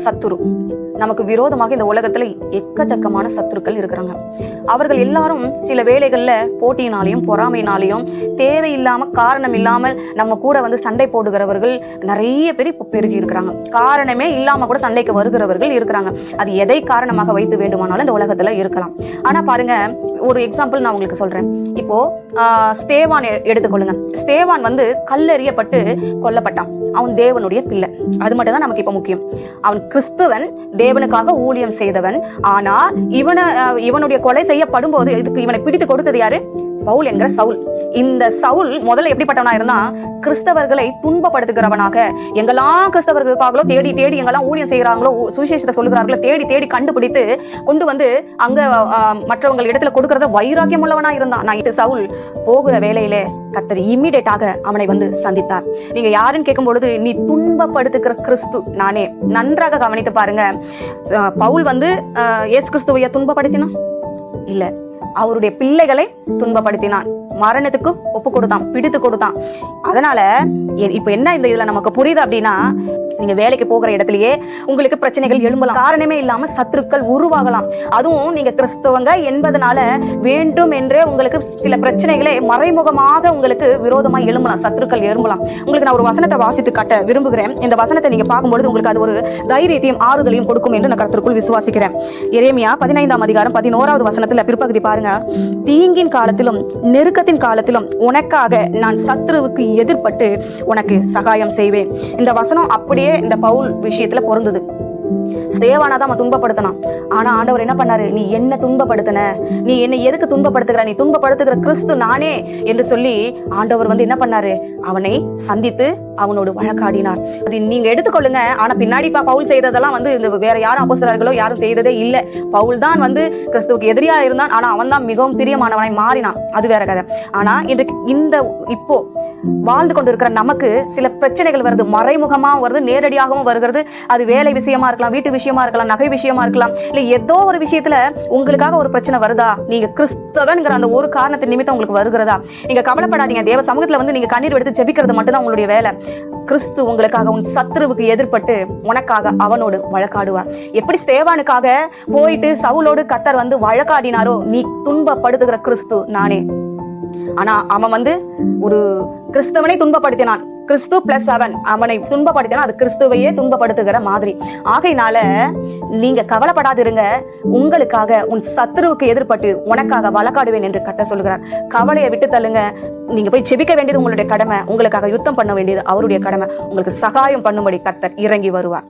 சத்துரு நமக்கு விரோதமாக இந்த உலகத்துல எக்கச்சக்கமான சத்துருக்கள் இருக்கிறாங்க. அவர்கள் எல்லாரும் சில வேளைகள்ல போட்டியினாலையும் பொறாமையினாலையும் தேவையில்லாம காரணம் இல்லாமல் நம்ம கூட வந்து சண்டை போடுகிறவர்கள் நிறைய பேர் இப்போ பெருகி இருக்கிறாங்க. காரணமே இல்லாம கூட சண்டைக்கு வருகிறவர்கள் இருக்கிறாங்க. அது எதை காரணமாக வைத்து வேண்டுமானாலும் இந்த உலகத்துல இருக்கலாம். ஆனா பாருங்க, ஒரு எக்ஸாம்பிள் நான் உங்களுக்கு சொல்றேன். இப்போ ஸ்தேவான் எடுத்துக்கொள்ளுங்க. ஸ்தேவான் வந்து கல்லெறியப்பட்டு கொல்லப்பட்டான். அவன் தேவனுடைய பிள்ளை. அது மட்டும் தான் நமக்கு இப்ப முக்கியம். அவன் கிறிஸ்துவன், தேவனுக்காக ஊழியம் செய்தவன். ஆனா இவனுடைய கொலை செய்யப்படும் போது இதுக்கு இவனை பிடித்து கொடுத்தது யாரு? பவுல் என்கிற சவுல். இந்த சவுல் முதல்ல எப்படிப்பட்டவனா இருந்தா, கிறிஸ்தவர்களை துன்பப்படுத்துகிறவனாக, எங்கெல்லாம் கிறிஸ்தவர்கள் இருப்பாங்களோ தேடி தேடி, எங்கெல்லாம் ஊழியம் செய்கிறாங்களோ சுவிசேஷத்தை சொல்லுகிறார்களோ தேடி தேடி கண்டுபிடித்து கொண்டு வந்து அங்க மற்றவங்க இடத்துல கொடுக்கறத வைராக்கியம் உள்ளவனா இருந்தான். நான் சவுல் போகிற வேலையிலே கர்த்தர் இம்மிடியேட்டாக அவனை வந்து சந்தித்தார். நீங்க யாருன்னு கேட்கும் பொழுது, நீ துன்பப்படுத்துகிற கிறிஸ்து நானே. நன்றாக கவனித்து பாருங்க. பவுல் வந்து இயேசு கிறிஸ்துவைய துன்பப்படுத்தினான்? இல்ல, அவருடைய பிள்ளைகளை துன்பப்படுத்தினான். மரணத்துக்கு ஒப்பு கொடுத்தான், பிடித்து கொடுத்தான். அதனால இப்ப என்ன இந்த இதுல நமக்கு புரியுது அப்படின்னா, நீங்க வேலைக்கு போகிற இடத்துலயே உங்களுக்கு பிரச்சனைகள் எழும்பலாம். காரணமே இல்லாம சத்துருக்கள் உருவாகலாம். அதுவும் நீங்க கிறிஸ்தவங்க என்பதனால வேண்டும் என்றே உங்களுக்கு சில பிரச்சனைகளே மறைமுகமாக உங்களுக்கு விரோதமா எழும்பலாம், சத்துருக்கள் எழும்பலாம். உங்களுக்கு நான் ஒரு வசனத்தை வாசித்து காட்ட விரும்புகிறேன். இந்த வசனத்தை நீங்க பார்க்கும்பொழுது உங்களுக்கு அது ஒரு தைரியத்தையும் ஆறுதலையும் கொடுக்கும் என்று நான் கர்த்தருக்குள் விசுவாசிக்கிறேன். எரேமியா 15ஆம் அதிகாரம் 11வது வசனத்துல பிற்பகுதி பாருங்க. தீங்கின் காலத்திலும் நெருக்கத்தின் காலத்திலும் உனக்காக நான் சத்துருவுக்கு எதிர்பட்டு உனக்கு சகாயம் செய்வேன். இந்த வசனம் அப்படியே இந்த பவுல் விஷயத்துல பொருந்தது. ஸ்தேவானாதான் அவன் துன்பப்படுத்தினான். ஆனா ஆண்டவர் என்ன பண்ணாரு? நீ என்ன துன்பப்படுத்தின? நீ என்ன எதுக்கு துன்பப்படுத்துகிற? நீ துன்பப்படுத்துகிற கிறிஸ்து நானே என்று சொல்லி ஆண்டவர் வந்து என்ன பண்ணாரு? அவனை சந்தித்து அவனோடு வழக்காடினார். அது நீங்க எடுத்துக்கொள்ளுங்க. ஆனா பின்னாடி பவுல் செய்ததெல்லாம் வந்து வேற யாரும் அப்போஸ்தலர்களோ யாரும் செய்ததே இல்லை. பவுல் தான் வந்து கிறிஸ்துவுக்கு எதிரியா இருந்தான். ஆனா அவன் தான் மிகவும் பிரியமானவனாய் மாறினான். அது வேற கதை. ஆனா இன்றைக்கு இப்போ வாழ்ந்து கொண்டிருக்கிற நமக்கு சில பிரச்சனைகள் வருது. மறைமுகமா வருது, நேரடியாகவும் வருகிறது. அது வேலை விஷயமா இருக்கலாம், வீட்டு விஷயமா இருக்கலாம், நகை விஷயமா இருக்கலாம். இல்ல ஏதோ ஒரு விஷயத்துல உங்களுக்காக ஒரு பிரச்சனை வருதா? நீங்க கிறிஸ்தவன்கிற அந்த ஒரு காரணத்தின் நிமித்தம் உங்களுக்கு வருகிறதா? நீங்க கவலைப்படாதீங்க. தேவ சமூகத்துல வந்து நீங்க கண்ணீர் எடுத்து ஜெபிக்கிறது மட்டும்தான் உங்களுடைய வேலை. கிறிஸ்து உங்களுக்காக உன் சத்துருவுக்கு எதிர்பட்டு உனக்காக அவனோடு வழக்காடுவார். எப்படி ஸ்தேவானுக்காக போயிட்டு சவுலோடு கர்த்தர் வந்து வழக்காடினாரோ, நீ துன்பப்படுத்துகிற கிறிஸ்து நானே. ஆனா அவன் வந்து ஒரு கிறிஸ்தவனை துன்பப்படுத்தினான். கிறிஸ்து பிளஸ் அவனை துன்பப்படுத்தினா அது கிறிஸ்துவையே துன்பப்படுத்துகிற மாதிரி. ஆகையினால நீங்க கவலைப்படாதிருங்க. உங்களுக்காக உன் சத்துருவுக்கு எதிர்பட்டு உனக்காக வழக்காடுவேன் என்று கர்த்தர் சொல்கிறார். கவலையை விட்டு தள்ளுங்க. நீங்க போய் ஜெபிக்க வேண்டியது உங்களுடைய கடமை. உங்களுக்காக யுத்தம் பண்ண வேண்டியது அவருடைய கடமை. உங்களுக்கு சகாயம் பண்ணும்படி கர்த்தர் இறங்கி வருவார்.